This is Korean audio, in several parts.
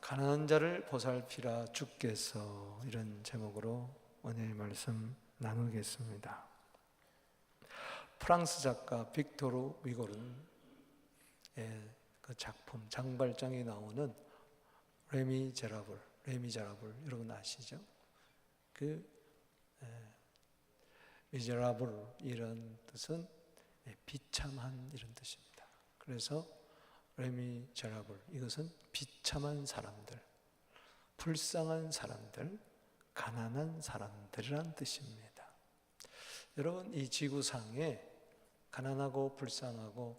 가난한 자를 보살피라 주께서, 이런 제목으로 오늘 말씀 나누겠습니다. 프랑스 작가 빅토르 위고르의 그 작품 장발장에 나오는 레미제라블, 여러분 아시죠? 그 미제라블 이런 뜻은 비참한 이런 뜻입니다. 그래서 레미제라블, 이것은 비참한 사람들, 불쌍한 사람들, 가난한 사람들이란 뜻입니다. 여러분, 이 지구상에 가난하고 불쌍하고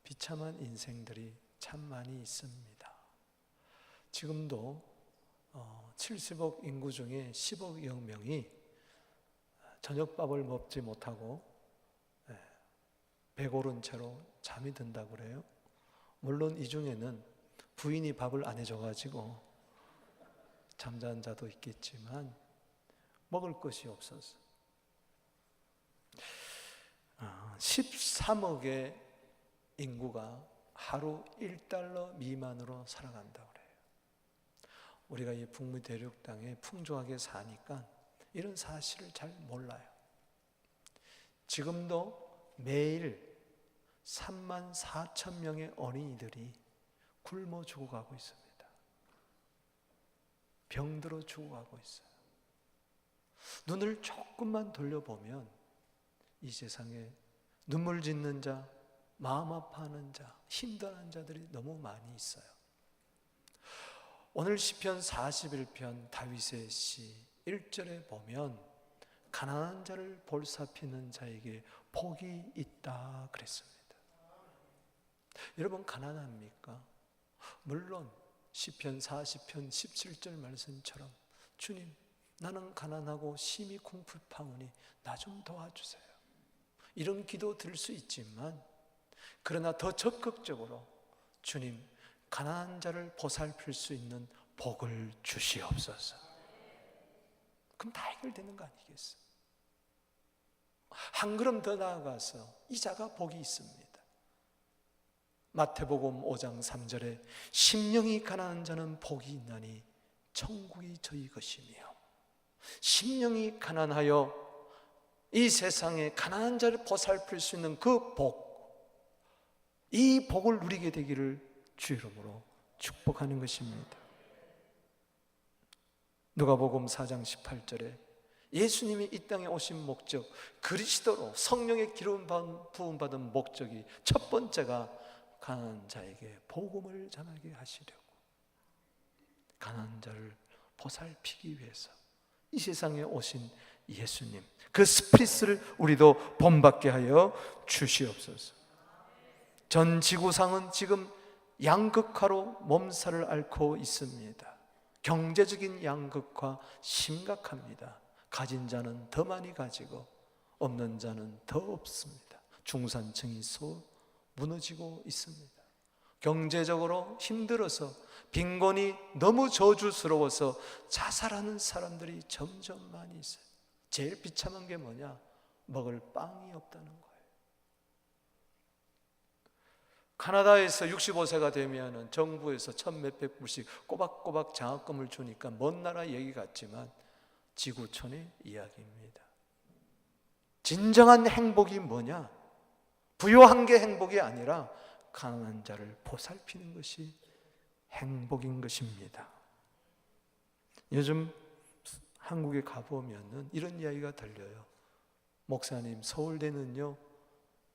비참한 인생들이 참 많이 있습니다. 지금도 70억 인구 중에 10억여 명이 저녁밥을 먹지 못하고 배고른 채로 잠이 든다고 그래요. 물론 이 중에는 부인이 밥을 안 해줘가지고 잠자는 자도 있겠지만 먹을 것이 없어서 13억의 인구가 하루 $1 미만으로 살아간다고 그래요. 우리가 이 북미 대륙 땅에 풍족하게 사니까 이런 사실을 잘 몰라요. 지금도 매일 34,000명의 어린이들이 굶어 죽어가고 있습니다. 병들어 죽어가고 있어요. 눈을 조금만 돌려보면 이 세상에 눈물 짓는 자, 마음 아파하는 자, 힘들어하는 자들이 너무 많이 있어요. 오늘 시편 41편 다윗의 시 1절에 보면 가난한 자를 보살피는 자에게 복이 있다 그랬습니다. 여러분, 가난합니까? 물론 시편 40편 17절 말씀처럼 주님, 나는 가난하고 심히 궁핍하오니 나 좀 도와주세요, 이런 기도 드릴 수 있지만, 그러나 더 적극적으로 주님, 가난한 자를 보살필 수 있는 복을 주시옵소서. 그럼 다 해결되는 거 아니겠어요? 한 걸음 더 나아가서 이 자가 복이 있습니다. 마태복음 5장 3절에 심령이 가난한 자는 복이 있나니 천국이 저희 것이며, 심령이 가난하여 이 세상에 가난한 자를 보살필 수 있는 그 복, 이 복을 누리게 되기를 주 이름으로 축복하는 것입니다. 누가복음 4장 18절에 예수님이 이 땅에 오신 목적, 그리스도로 성령의 기름 부음받은 목적이 첫 번째가 가난한 자에게 복음을 전하게 하시려고, 가난한 자를 보살피기 위해서 이 세상에 오신 예수님, 그 스피릿을 우리도 본받게 하여 주시옵소서. 전 지구상은 지금 양극화로 몸살을 앓고 있습니다. 경제적인 양극화 심각합니다. 가진 자는 더 많이 가지고 없는 자는 더 없습니다. 중산층이 무너지고 있습니다. 경제적으로 힘들어서, 빈곤이 너무 저주스러워서 자살하는 사람들이 점점 많이 있어요. 제일 비참한 게 뭐냐? 먹을 빵이 없다는 거예요. 카나다에서 65세가 되면 정부에서 1,몇백 불씩 꼬박꼬박 장학금을 주니까 먼 나라 얘기 같지만 지구촌의 이야기입니다. 진정한 행복이 뭐냐? 부유한 게 행복이 아니라 가난한 자를 보살피는 것이 행복인 것입니다. 요즘 한국에 가보면 이런 이야기가 들려요. 목사님, 서울대는요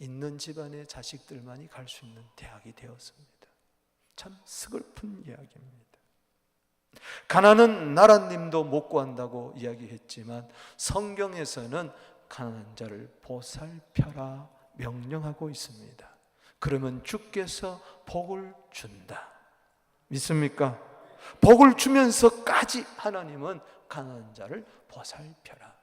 있는 집안의 자식들만이 갈 수 있는 대학이 되었습니다. 참 서글픈 이야기입니다. 가난은 나라님도 못 구한다고 이야기했지만 성경에서는 가난한 자를 보살펴라 명령하고 있습니다. 그러면 주께서 복을 준다. 믿습니까? 복을 주면서까지 하나님은 가난한 자를 보살펴라.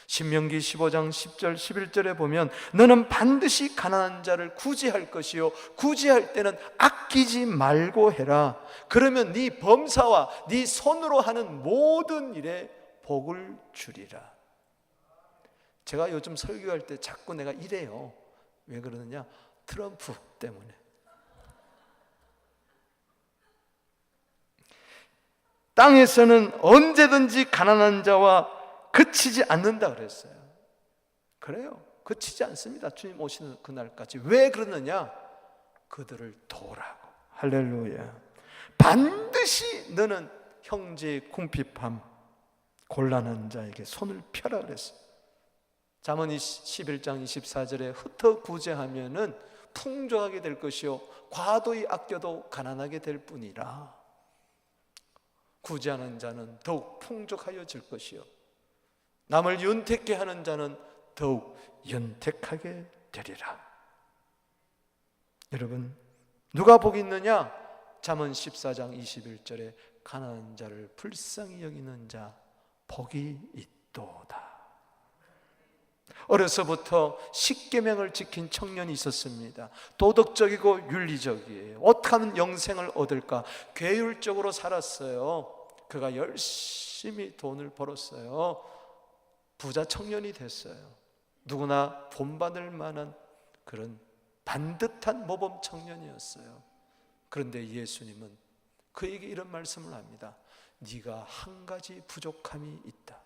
신명기 15장 10절 11절에 보면 너는 반드시 가난한 자를 구제할 것이요, 구제할 때는 아끼지 말고 해라. 그러면 네 범사와 네 손으로 하는 모든 일에 복을 주리라. 제가 요즘 설교할 때 자꾸 내가 이래요. 왜 그러느냐? 트럼프 때문에. 땅에서는 언제든지 가난한 자와 그치지 않는다 그랬어요. 그래요. 그치지 않습니다. 주님 오시는 그날까지. 왜 그러느냐? 그들을 도우라고. 할렐루야. 반드시 너는 형제의 궁핍함, 곤란한 자에게 손을 펴라 그랬어요. 잠언 11장 24절에 흩어 구제하면은 풍족하게 될 것이요 과도히 아껴도 가난하게 될 뿐이라. 구제하는 자는 더욱 풍족하여질 것이요 남을 윤택케 하는 자는 더욱 윤택하게 되리라. 여러분, 누가 복이 있느냐? 잠언 14장 21절에 가난한 자를 불쌍히 여기는 자 복이 있도다. 어려서부터 십계명을 지킨 청년이 있었습니다. 도덕적이고 윤리적이에요. 어떻게 하면 영생을 얻을까? 괴율적으로 살았어요. 그가 열심히 돈을 벌었어요. 부자 청년이 됐어요. 누구나 본받을 만한 그런 반듯한 모범 청년이었어요. 그런데 예수님은 그에게 이런 말씀을 합니다. 네가 한 가지 부족함이 있다.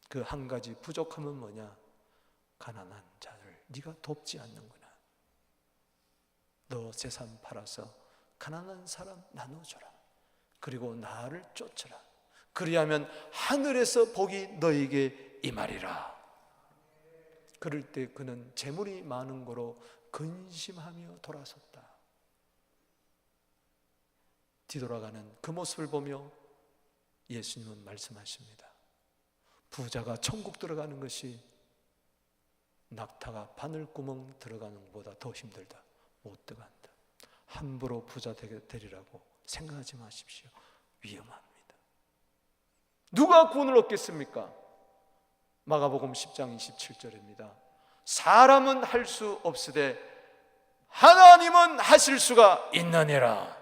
그 한 가지 부족함은 뭐냐? 가난한 자를 네가 돕지 않는구나. 너 재산 팔아서 가난한 사람 나눠줘라. 그리고 나를 쫓으라. 그리하면 하늘에서 복이 너에게 임하리라. 그럴 때 그는 재물이 많은 거로 근심하며 돌아섰다. 뒤돌아가는 그 모습을 보며 예수님은 말씀하십니다. 부자가 천국 들어가는 것이 낙타가 바늘구멍 들어가는 것보다 더 힘들다. 못 들어간다. 함부로 부자 되리라고 생각하지 마십시오. 위험합니다. 누가 구원을 얻겠습니까? 마가복음 10장 27절입니다. 사람은 할 수 없으되 하나님은 하실 수가 있느니라.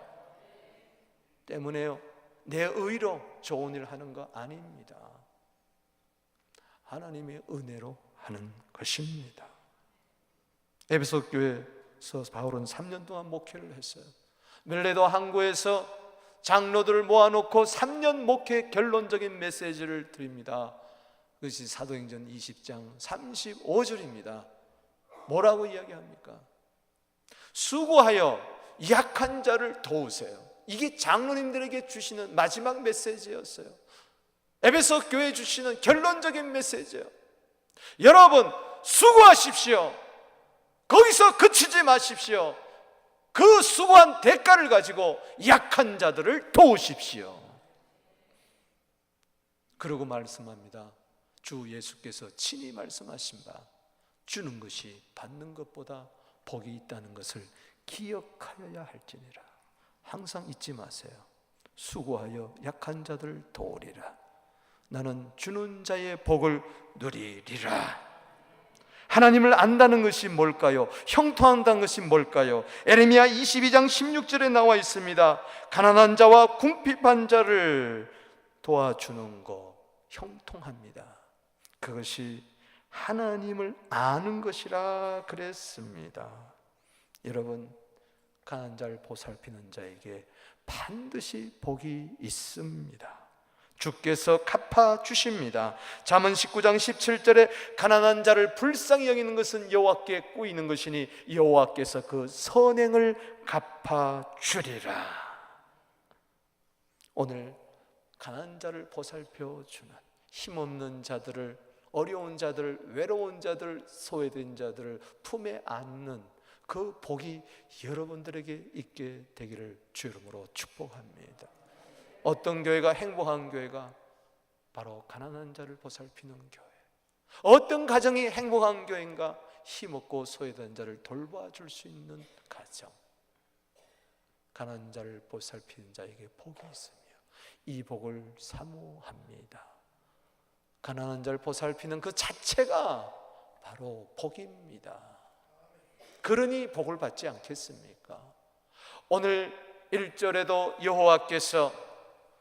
때문에요, 내 의로 좋은 일 하는 거 아닙니다. 하나님의 은혜로 하는 것입니다. 에베소 교회에서 바울은 3년 동안 목회를 했어요. 멜레도 항구에서 장로들을 모아놓고 3년 목회 결론적인 메시지를 드립니다. 그것이 사도행전 20장 35절입니다. 뭐라고 이야기합니까? 수고하여 약한 자를 도우세요. 이게 장로님들에게 주시는 마지막 메시지였어요. 에베소 교회에 주시는 결론적인 메시지예요. 여러분, 수고하십시오. 거기서 그치지 마십시오. 그 수고한 대가를 가지고 약한 자들을 도우십시오. 그러고 말씀합니다. 주 예수께서 친히 말씀하신 바 주는 것이 받는 것보다 복이 있다는 것을 기억하여야 할지니라. 항상 잊지 마세요. 수고하여 약한 자들을 도우리라. 나는 주는 자의 복을 누리리라. 하나님을 안다는 것이 뭘까요? 형통한다는 것이 뭘까요? 에레미야 22장 16절에 나와 있습니다. 가난한 자와 궁핍한 자를 도와주는 것, 형통합니다. 그것이 하나님을 아는 것이라 그랬습니다. 여러분, 가난한 자를 보살피는 자에게 반드시 복이 있습니다. 주께서 갚아주십니다. 잠언 19장 17절에 가난한 자를 불쌍히 여기는 것은 여호와께 꾸이는 것이니 여호와께서 그 선행을 갚아주리라. 오늘 가난한 자를 보살펴주는, 힘없는 자들을, 어려운 자들을, 외로운 자들을, 소외된 자들을 품에 안는 그 복이 여러분들에게 있게 되기를 주 이름으로 축복합니다. 어떤 교회가 행복한 교회가 바로 가난한 자를 보살피는 교회. 어떤 가정이 행복한 교회인가? 힘없고 소외된 자를 돌봐줄 수 있는 가정. 가난한 자를 보살피는 자에게 복이 있으며 이 복을 사모합니다. 가난한 자를 보살피는 그 자체가 바로 복입니다. 그러니 복을 받지 않겠습니까? 오늘 1절에도 여호와께서,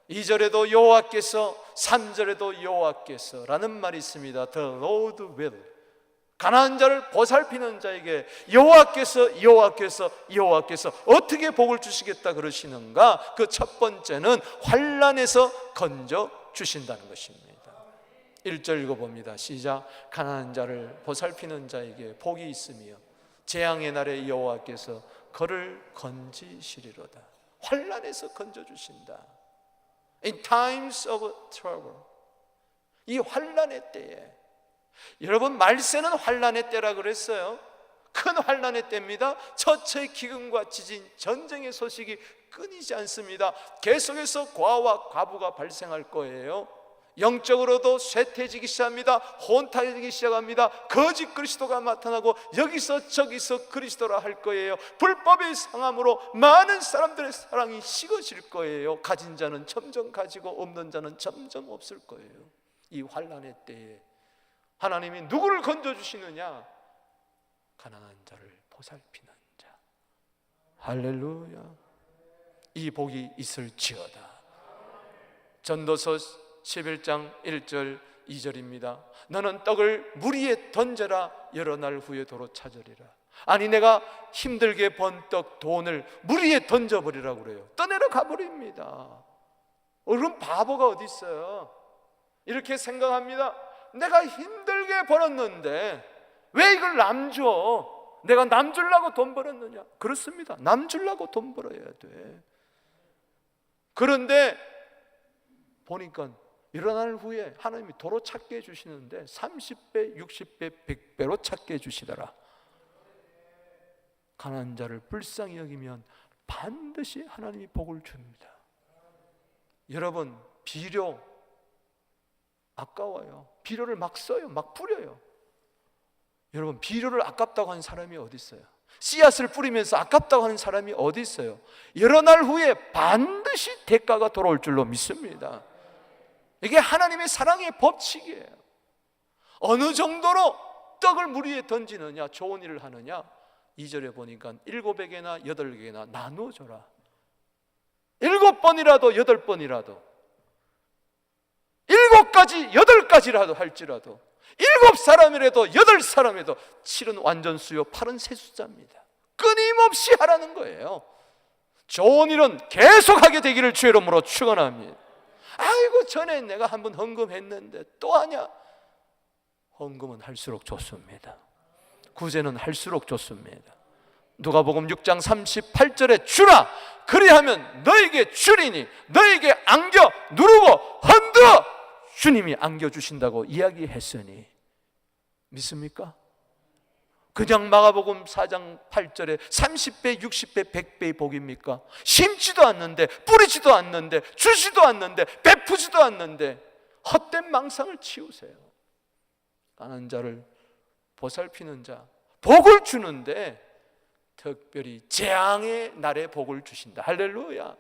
2절에도 여호와께서, 3절에도 여호와께서 라는 말이 있습니다. The Lord will. 가난한 자를 보살피는 자에게 여호와께서 어떻게 복을 주시겠다 그러시는가? 그 첫 번째는 환난에서 건져 주신다는 것입니다. 1절 읽어봅니다. 시작. 가난한 자를 보살피는 자에게 복이 있으며 재앙의 날에 여호와께서 그를 건지시리로다. 환난에서 건져 주신다. In times of trouble, 이 환난의 때에, 여러분 말세는 환난의 때라 그랬어요. 큰 환난의 때입니다. 처처의 기근과 지진, 전쟁의 소식이 끊이지 않습니다. 계속해서 과와 과부가 발생할 거예요. 영적으로도 쇠퇴해지기 시작합니다. 혼탁해지기 시작합니다. 거짓 그리스도가 나타나고 여기서 저기서 그리스도라 할 거예요. 불법의 상함으로 많은 사람들의 사랑이 식어질 거예요. 가진 자는 점점 가지고 없는 자는 점점 없을 거예요. 이 환난의 때에 하나님이 누구를 건져주시느냐? 가난한 자를 보살피는 자. 할렐루야. 이 복이 있을지어다. 전도서 11장 1절 2절입니다. 너는 떡을 물 위에 던져라. 여러 날 후에 도로 찾으리라. 아니 내가 힘들게 번 떡 돈을 물 위에 던져버리라고 그래요. 떠내려 가버립니다. 그럼 바보가 어디 있어요? 이렇게 생각합니다. 내가 힘들게 벌었는데 왜 이걸 남 줘? 내가 남 주려고 돈 벌었느냐? 그렇습니다. 남 주려고 돈 벌어야 돼. 그런데 보니까 일어날 후에 하나님이 도로 찾게 해주시는데 30배, 60배, 100배로 찾게 해주시더라. 가난한 자를 불쌍히 여기면 반드시 하나님이 복을 줍니다. 여러분 비료 아까워요. 비료를 막 써요. 막 뿌려요. 여러분 비료를 아깝다고 하는 사람이 어디 있어요? 씨앗을 뿌리면서 아깝다고 하는 사람이 어디 있어요? 여러 날 후에 반드시 대가가 돌아올 줄로 믿습니다. 이게 하나님의 사랑의 법칙이에요. 어느 정도로 떡을 물 위에 던지느냐, 좋은 일을 하느냐. 2절에 보니까 7에게나 8개나 나누어줘라. 7번이라도 8번이라도 7가지 8가지라도 할지라도 7사람이라도 8사람이라도 7은 완전 수요, 8은 세숫자입니다. 끊임없이 하라는 거예요. 좋은 일은 계속하게 되기를 주의 이름으로 축원합니다. 아이고 전에 내가 한번 헌금했는데 또 하냐? 헌금은 할수록 좋습니다. 구제는 할수록 좋습니다. 누가복음 6장 38절에 주라 그리하면 너에게 주리니 너에게 안겨 누르고 흔들어 주님이 안겨주신다고 이야기했으니 믿습니까? 그냥 마가복음 4장 8절에 30배, 60배, 100배의 복입니까? 심지도 않는데, 뿌리지도 않는데, 주지도 않는데, 베푸지도 않는데 헛된 망상을 치우세요. 가난한 자를 보살피는 자, 복을 주는데 특별히 재앙의 날에 복을 주신다. 할렐루야.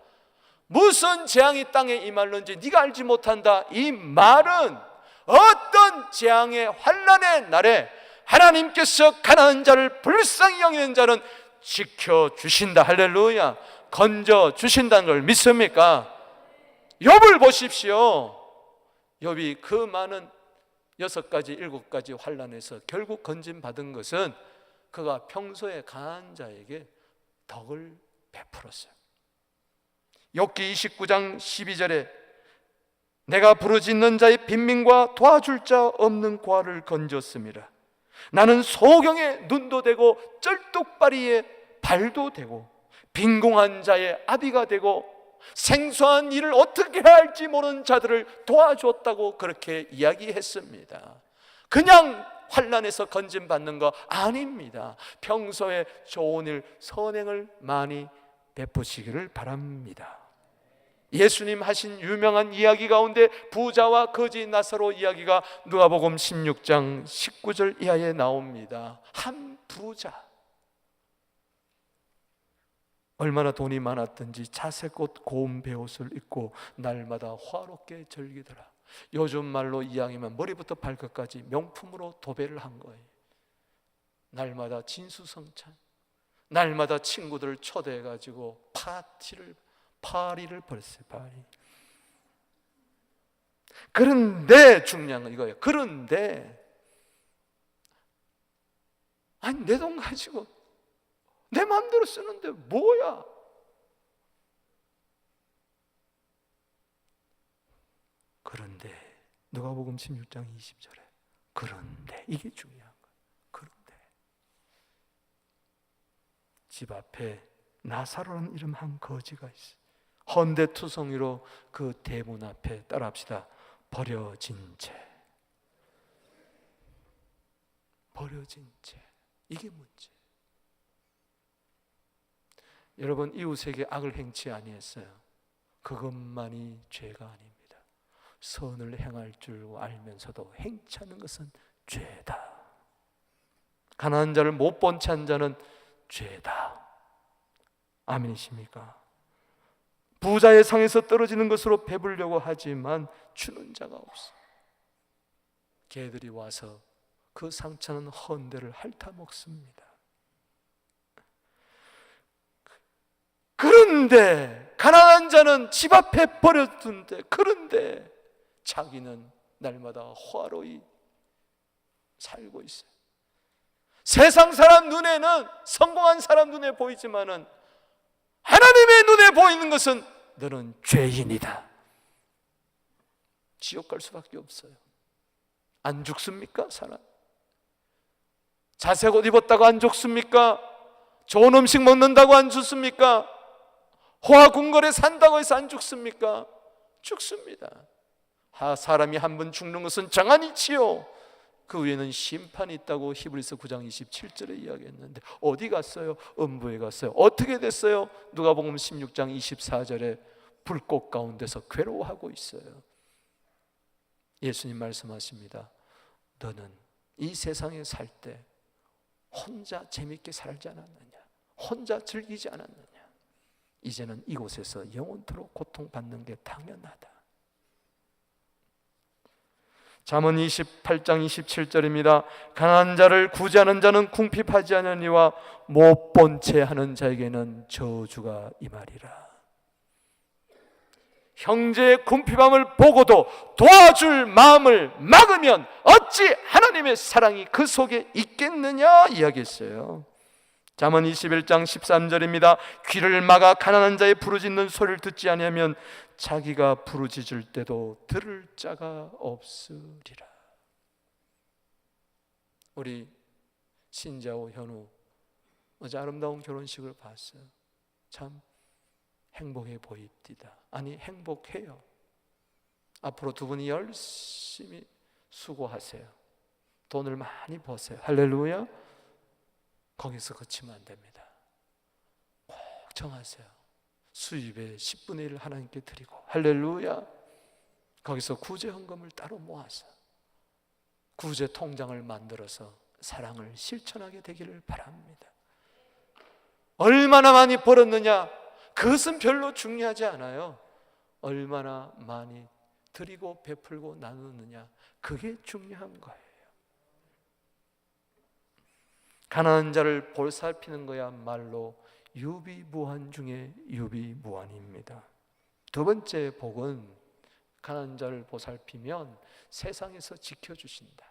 무슨 재앙이 땅에 임할는지 네가 알지 못한다. 이 말은 어떤 재앙의 환난의 날에 하나님께서 가난한 자를 불쌍히 여기는 자는 지켜주신다. 할렐루야. 건져주신다는 걸 믿습니까? 욥을 보십시오. 욥이 그 많은 6가지 7가지 환난에서 결국 건진받은 것은 그가 평소에 가난한 자에게 덕을 베풀었어요. 욥기 29장 12절에 내가 부르짖는 자의 빈민과 도와줄 자 없는 고아를 건졌습니다. 나는 소경의 눈도 되고 쩔뚝바리의 발도 되고 빈궁한 자의 아비가 되고 생소한 일을 어떻게 해야 할지 모르는 자들을 도와줬다고 그렇게 이야기했습니다. 그냥 환난에서 건진받는 거 아닙니다. 평소에 좋은 일, 선행을 많이 베푸시기를 바랍니다. 예수님 하신 유명한 이야기 가운데 부자와 거지 나사로 이야기가 누가복음 16장 19절 이하에 나옵니다. 한 부자, 얼마나 돈이 많았든지 자색옷 고운 베옷을 입고 날마다 화롭게 즐기더라. 요즘 말로 이야기하면 머리부터 발끝까지 명품으로 도배를 한 거예요. 날마다 진수성찬, 날마다 친구들을 초대해가지고 파리를 벌였어요. 파리. 그런데 중요한 건 이거예요. 그런데 아니 내 돈 가지고 내 마음대로 쓰는데 뭐야? 그런데 누가복음 16장 20절에 그런데 이게 중요한 거예요. 그런데 집 앞에 나사로라는 이름 한 거지가 있어요. 헌데투성이로 그 대문 앞에 따라합시다. 버려진 채. 버려진 채. 이게 문제. 여러분 이웃에게 악을 행치 아니했어요. 그것만이 죄가 아닙니다. 선을 행할 줄 알면서도 행치 않는 것은 죄다. 가난한 자를 못 본 채 한 자는 죄다. 아멘이십니까? 부자의 상에서 떨어지는 것으로 배부르려고 하지만 주는 자가 없어. 개들이 와서 그 상처는 헌데를 핥아먹습니다. 그런데 가난한 자는 집 앞에 버려둔데, 그런데 자기는 날마다 화로이 살고 있어요. 세상 사람 눈에는, 성공한 사람 눈에 보이지만은 하나님의 눈에 보이는 것은 너는 죄인이다. 지옥 갈 수밖에 없어요. 안 죽습니까? 사람 자색 옷 입었다고 안 죽습니까? 좋은 음식 먹는다고 안 죽습니까? 호화궁궐에 산다고 해서 안 죽습니까? 죽습니다. 사람이 한 번 죽는 것은 정한이치요 그 위에는 심판이 있다고 히브리서 9장 27절에 이야기했는데 어디 갔어요? 음부에 갔어요. 어떻게 됐어요? 누가복음 16장 24절에 불꽃 가운데서 괴로워하고 있어요. 예수님 말씀하십니다. 너는 이 세상에 살 때 혼자 재밌게 살지 않았느냐? 혼자 즐기지 않았느냐? 이제는 이곳에서 영원토록 고통받는 게 당연하다. 잠언 28장 27절입니다. 강한 자를 구제하는 자는 궁핍하지 않으니와 못 본 채 하는 자에게는 저주가 임하리라. 형제의 궁핍함을 보고도 도와줄 마음을 막으면 어찌 하나님의 사랑이 그 속에 있겠느냐 이야기했어요. 잠언 21장 13절입니다. 귀를 막아 가난한 자의 부르짖는 소리를 듣지 아니하면 자기가 부르짖을 때도 들을 자가 없으리라. 우리 신자오 현우 어제 아름다운 결혼식을 봤어요. 참 행복해 보입니다. 아니 행복해요. 앞으로 두 분이 열심히 수고하세요. 돈을 많이 버세요. 할렐루야. 거기서 그치면 안 됩니다. 꼭 정하세요. 수입의 10분의 1을 하나님께 드리고, 할렐루야. 거기서 구제 헌금을 따로 모아서 구제 통장을 만들어서 사랑을 실천하게 되기를 바랍니다. 얼마나 많이 벌었느냐, 그것은 별로 중요하지 않아요. 얼마나 많이 드리고 베풀고 나누느냐, 그게 중요한 거예요. 가난한 자를 보살피는 거야말로 유비무환 중에 유비무환입니다. 두 번째 복은 가난한 자를 보살피면 세상에서 지켜주신다.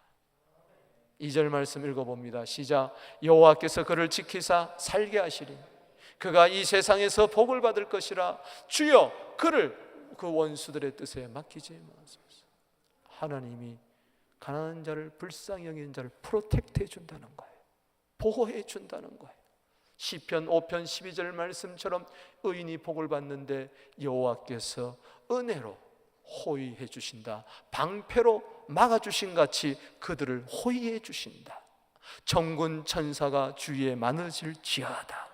2절 말씀 읽어봅니다. 시작. 여호와께서 그를 지키사 살게 하시리. 그가 이 세상에서 복을 받을 것이라. 주여 그를 그 원수들의 뜻에 맡기지 마소서. 하나님이 가난한 자를, 불쌍히 여기는 자를 프로텍트해 준다는 거예요. 보호해 준다는 거예요. 시편 5편 12절 말씀처럼 의인이 복을 받는데 여호와께서 은혜로 호의해 주신다. 방패로 막아주신 같이 그들을 호의해 주신다. 천군 천사가 주위에 많으실지어다.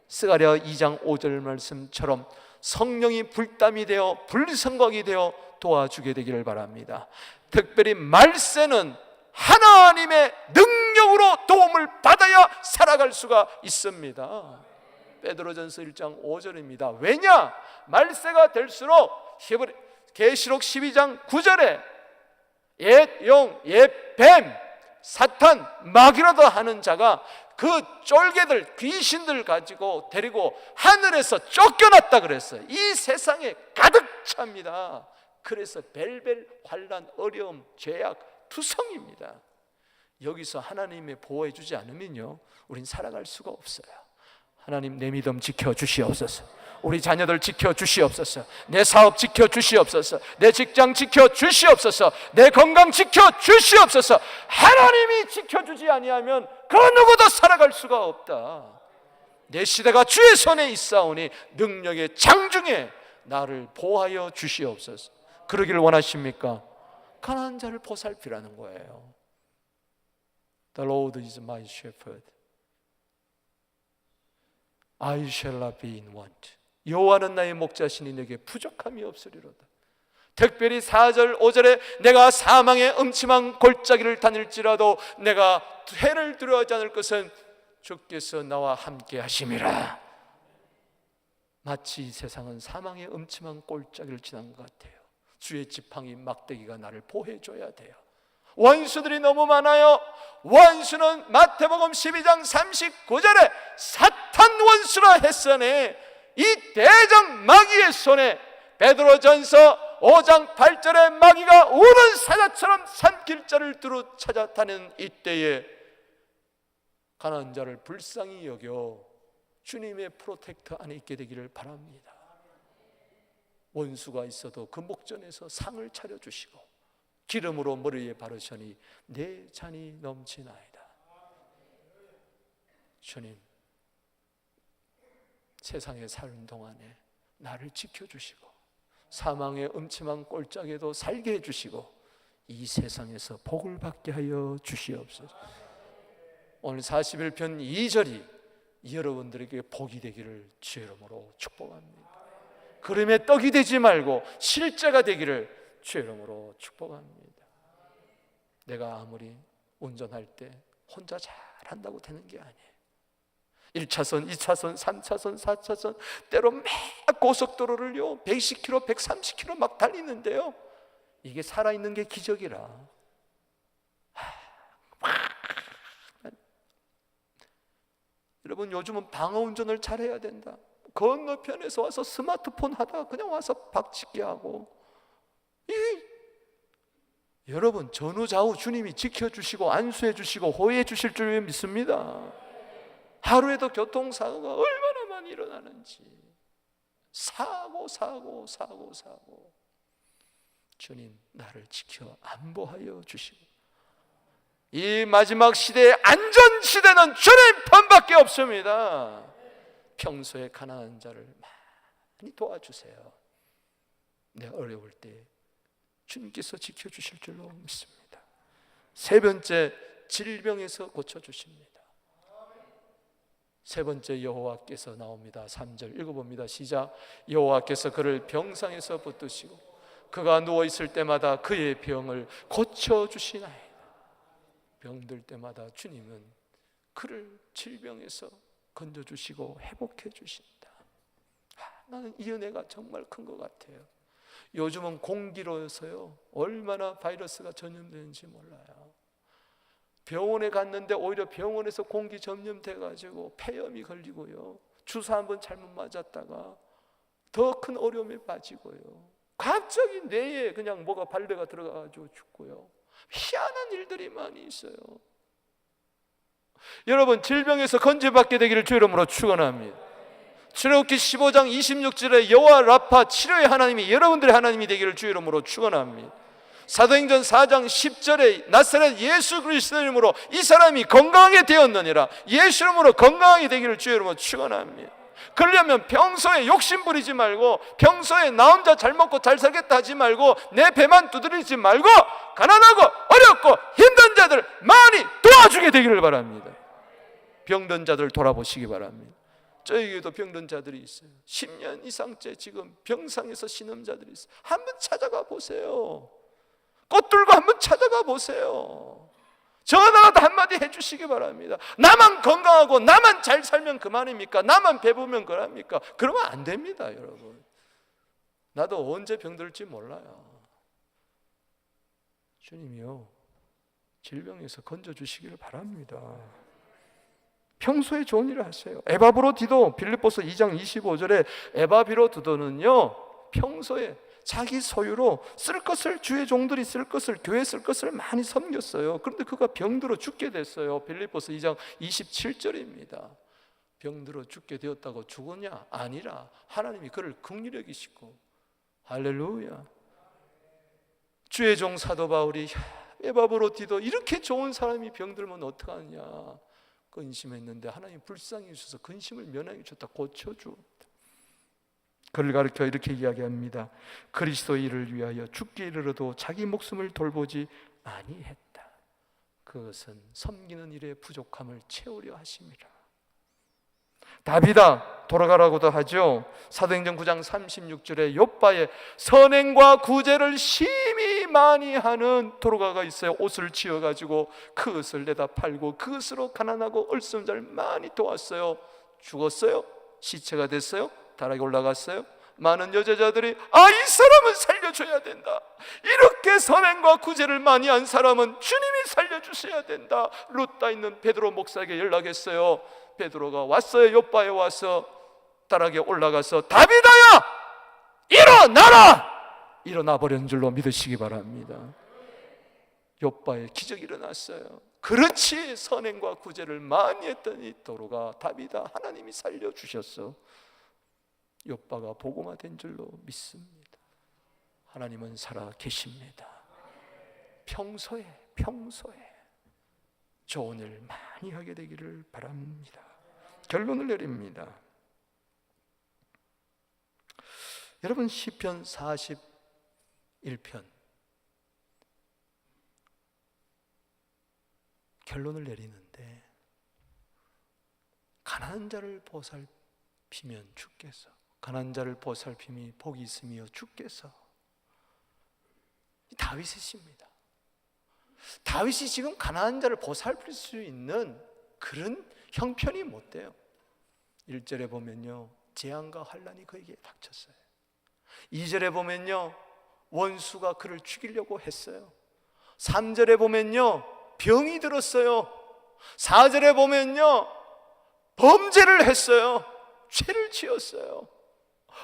스가랴 2장 5절 말씀처럼 성령이 불담이 되어 불성각이 되어 도와주게 되기를 바랍니다. 특별히 말세는 하나님의 능력으로 도움을 받아야 살아갈 수가 있습니다. 베드로전서 1장 5절입니다. 왜냐? 말세가 될수록 계시록 12장 9절에 옛 용, 옛 뱀, 사탄, 마귀라도 하는 자가 그 쫄개들, 귀신들 가지고 데리고 하늘에서 쫓겨났다 그랬어요. 이 세상에 가득 찹니다. 그래서 벨벨 환난, 어려움, 죄악, 투성입니다. 여기서 하나님의 보호해 주지 않으면요, 우린 살아갈 수가 없어요. 하나님, 내 믿음 지켜주시옵소서. 우리 자녀들 지켜주시옵소서. 내 사업 지켜주시옵소서. 내 직장 지켜주시옵소서. 내 건강 지켜주시옵소서. 하나님이 지켜주지 아니하면 그 누구도 살아갈 수가 없다. 내 시대가 주의 손에 있사오니 능력의 장중에 나를 보호하여 주시옵소서. 그러기를 원하십니까? 가난한 자를 보살피라는 거예요. The Lord is my shepherd. I shall not be in want. 여호와는 나의 목자시니 내게 부족함이 없으리로다. 특별히 4절 5절에 내가 사망의 음침한 골짜기를 다닐지라도 내가 해를 두려워하지 않을 것은 주께서 나와 함께 하심이라. 마치 이 세상은 사망의 음침한 골짜기를 지난 것 같아요. 주의 지팡이 막대기가 나를 보호해줘야 돼요. 원수들이 너무 많아요. 원수는 마태복음 12장 39절에 사탄 원수라 했으니 이 대적 마귀의 손에, 베드로전서 5장 8절에 마귀가 우는 사자처럼 산길자를 두루 찾아다니는 이때에 가난한 자를 불쌍히 여겨 주님의 프로텍터 안에 있게 되기를 바랍니다. 원수가 있어도 그 목전에서 상을 차려주시고 기름으로 머리에 바르시니 내 잔이 넘치나이다. 주님, 세상에 사는 동안에 나를 지켜주시고 사망의 음침한 골짜기에도 살게 해주시고 이 세상에서 복을 받게 하여 주시옵소서. 오늘 41편 2절이 여러분들에게 복이 되기를 주의 이름으로 축복합니다. 그림의 떡이 되지 말고 실제가 되기를 주의 이름으로 축복합니다. 내가 아무리 운전할 때 혼자 잘한다고 되는 게 아니에요. 1차선, 2차선, 3차선, 4차선 때로 막 고속도로를요 110km, 130km 막 달리는데요, 이게 살아있는 게 기적이라. 여러분, 요즘은 방어운전을 잘해야 된다. 건너편에서 와서 스마트폰 하다가 그냥 와서 박치기 하고, 여러분, 전후좌우 주님이 지켜주시고 안수해 주시고 호해해 주실 줄 믿습니다. 하루에도 교통사고가 얼마나 많이 일어나는지, 사고. 주님, 나를 지켜 안보하여 주시고 이 마지막 시대의 안전시대는 주님 편밖에 없습니다. 평소에 가난한 자를 많이 도와주세요. 내 어려울 때 주님께서 지켜주실 줄로 믿습니다. 세 번째, 질병에서 고쳐주십니다. 세 번째, 여호와께서 나옵니다. 3절 읽어봅니다. 시작. 여호와께서 그를 병상에서 붙드시고 그가 누워있을 때마다 그의 병을 고쳐주시나이다. 병들 때마다 주님은 그를 질병에서 건져주시고 회복해 주신다. 나는 이 은혜가 정말 큰 것 같아요. 요즘은 공기로서요 얼마나 바이러스가 전염되는지 몰라요. 병원에 갔는데 오히려 병원에서 공기 전염돼가지고 폐염이 걸리고요, 주사 한번 잘못 맞았다가 더 큰 어려움에 빠지고요, 갑자기 뇌에 그냥 뭐가 발레가 들어가가지고 죽고요. 희한한 일들이 많이 있어요. 여러분, 질병에서 건져받게 되기를 주 이름으로 축원합니다. 출애굽기 15장 26절에 여호와 라파 치료의 하나님이 여러분들의 하나님이 되기를 주 이름으로 축원합니다. 사도행전 4장 10절에 나사렛 예수 그리스도 이름으로 이 사람이 건강하게 되었느니라. 예수 이름으로 건강하게 되기를 주 이름으로 축원합니다. 그러려면 평소에 욕심 부리지 말고, 평소에 나 혼자 잘 먹고 잘 살겠다 하지 말고, 내 배만 두드리지 말고 가난하고 어렵고 힘든 자들 많이 도와주게 되기를 바랍니다. 병든 자들 돌아보시기 바랍니다. 저에게도 병든 자들이 있어요. 10년 이상째 지금 병상에서 신음자들이 있어요. 한번 찾아가 보세요. 꽃 들고 한번 찾아가 보세요. 전화라도 한마디 해주시기 바랍니다. 나만 건강하고 나만 잘 살면 그만입니까? 나만 배부면 그럽니까? 그러면 안 됩니다, 여러분. 나도 언제 병들지 몰라요. 주님이요, 질병에서 건져주시기를 바랍니다. 평소에 좋은 일을 하세요. 에바브로디도, 빌립보서 2장 25절에 에바브로디도는요 평소에 자기 소유로 쓸 것을, 주의 종들이 쓸 것을, 교회 쓸 것을 많이 섬겼어요. 그런데 그가 병들어 죽게 됐어요. 빌립보서 2장 27절입니다. 병들어 죽게 되었다고 죽었냐? 아니라 하나님이 그를 긍휼히 여기시고, 할렐루야. 주의 종 사도 바울이 에바브로디도 이렇게 좋은 사람이 병들면 어떡하냐 근심했는데 하나님 불쌍히 주셔서 근심을 면하게 주셨다. 고쳐주었다. 그를 가르쳐 이렇게 이야기합니다. 그리스도의 일을 위하여 죽기 이르러도 자기 목숨을 돌보지 아니했다. 그것은 섬기는 일의 부족함을 채우려 하심이라. 다비다 돌아가라고도 하죠. 사도행전 9장 36절에 욥바에 선행과 구제를 심히 많이 하는 도로가가 있어요. 옷을 지어가지고 그것을 내다 팔고 그것으로 가난하고 얼싸운 자를 많이 도왔어요. 죽었어요? 시체가 됐어요? 다락에 올라갔어요? 많은 여자들이 이 사람은 살려줘야 된다. 이렇게 선행과 구제를 많이 한 사람은 주님이 살려주셔야 된다. 룻다 있는 베드로 목사에게 연락했어요. 베드로가 왔어요. 욥바에 와서 다락에 올라가서 다비다야 일어나라! 일어나 버린 줄로 믿으시기 바랍니다. 욥바에 기적이 일어났어요. 그렇지, 선행과 구제를 많이 했던 이 도로가 다비다, 하나님이 살려주셨어. 욥바가 복음화 된 줄로 믿습니다. 하나님은 살아 계십니다. 평소에 좋은 일 많이 하게 되기를 바랍니다. 결론을 내립니다. 여러분, 시편 41편 결론을 내리는데, 가난한 자를 보살피면 주께서, 가난한 자를 보살핌이 복이 있으며 주께서, 다윗의 시입니다. 다윗이 지금 가난한 자를 보살필 수 있는 그런 형편이 못 돼요. 1절에 보면요, 재앙과 환난이 그에게 닥쳤어요. 2절에 보면요, 원수가 그를 죽이려고 했어요. 3절에 보면요, 병이 들었어요. 4절에 보면요, 범죄를 했어요. 죄를 지었어요.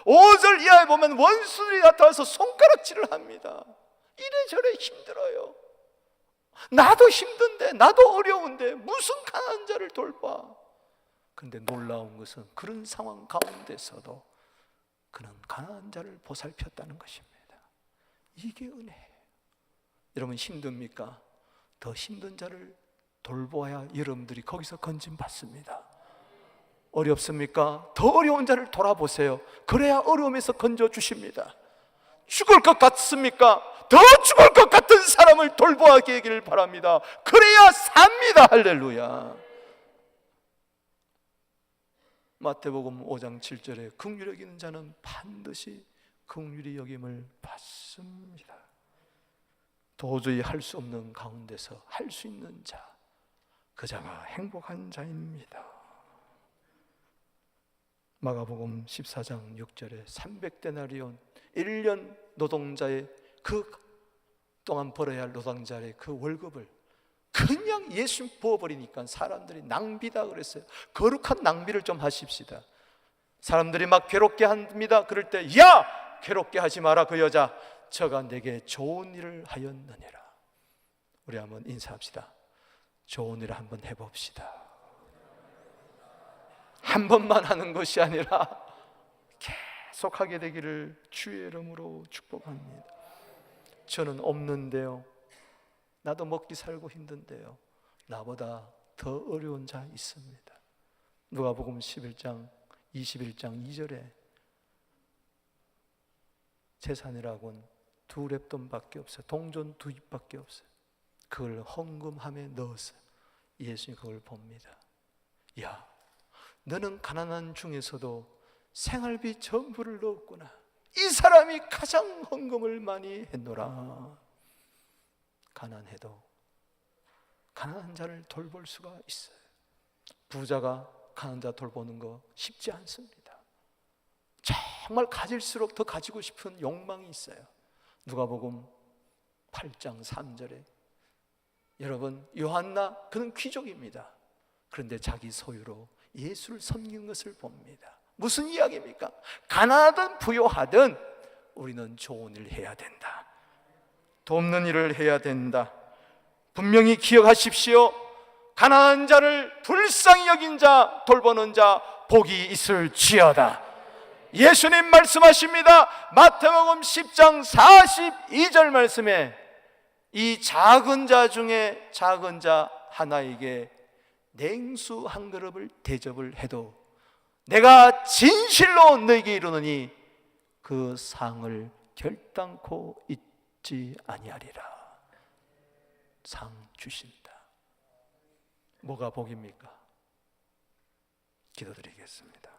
5절 이하에 보면 원수들이 나타나서 손가락질을 합니다. 이래저래 힘들어요. 나도 힘든데, 나도 어려운데 무슨 가난한 자를 돌봐. 그런데 놀라운 것은 그런 상황 가운데서도 그는 가난한 자를 보살폈다는 것입니다. 이게 은혜예요. 여러분, 힘듭니까? 더 힘든 자를 돌보아야 여러분들이 거기서 건짐받습니다. 어렵습니까? 더 어려운 자를 돌아보세요. 그래야 어려움에서 건져주십니다. 죽을 것 같습니까? 더 죽을 것 같은 사람을 돌보아 계기를 바랍니다. 그래야 삽니다. 할렐루야. 마태복음 5장 7절에 긍휼히 여기는 자는 반드시 긍휼히 여김을 받습니다. 도저히 할 수 없는 가운데서 할 수 있는 자, 그 자가 행복한 자입니다. 마가복음 14장 6절에 300데나리온 1년 노동자의 그 동안 벌어야 할 노동자의 그 월급을 그냥 예수 부어버리니까 사람들이 낭비다 그랬어요. 거룩한 낭비를 좀 하십시다. 사람들이 막 괴롭게 합니다. 그럴 때, 야! 괴롭게 하지 마라. 그 여자, 저가 내게 좋은 일을 하였느니라. 우리 한번 인사합시다. 좋은 일을 한번 해봅시다. 한 번만 하는 것이 아니라 계속하게 되기를 주의 이름으로 축복합니다. 저는 없는데요, 나도 먹기 살고 힘든데요, 나보다 더 어려운 자 있습니다. 누가복음 21장 2절에 재산이라고는 2렙돈밖에 없어요. 동전 2입밖에 없어요. 그걸 헌금함에 넣었어요. 예수님이 그걸 봅니다. 야, 너는 가난한 중에서도 생활비 전부를 넣었구나. 이 사람이 가장 헌금을 많이 했노라. 가난해도 가난한 자를 돌볼 수가 있어요. 부자가 가난한 자 돌보는 거 쉽지 않습니다. 정말 가질수록 더 가지고 싶은 욕망이 있어요. 누가복음 8장 3절에 여러분, 요한나, 그는 귀족입니다. 그런데 자기 소유로 예수를 섬긴 것을 봅니다. 무슨 이야기입니까? 가난하든 부요하든 우리는 좋은 일 해야 된다. 돕는 일을 해야 된다. 분명히 기억하십시오. 가난한 자를 불쌍히 여긴 자, 돌보는 자 복이 있을지어다. 예수님 말씀하십니다. 마태복음 10장 42절 말씀에 이 작은 자 중에 작은 자 하나에게 냉수 한 그릇을 대접을 해도 내가 진실로 너에게 이르노니 그 상을 결단코 잊지 아니하리라. 상 주신다. 뭐가 복입니까? 기도드리겠습니다.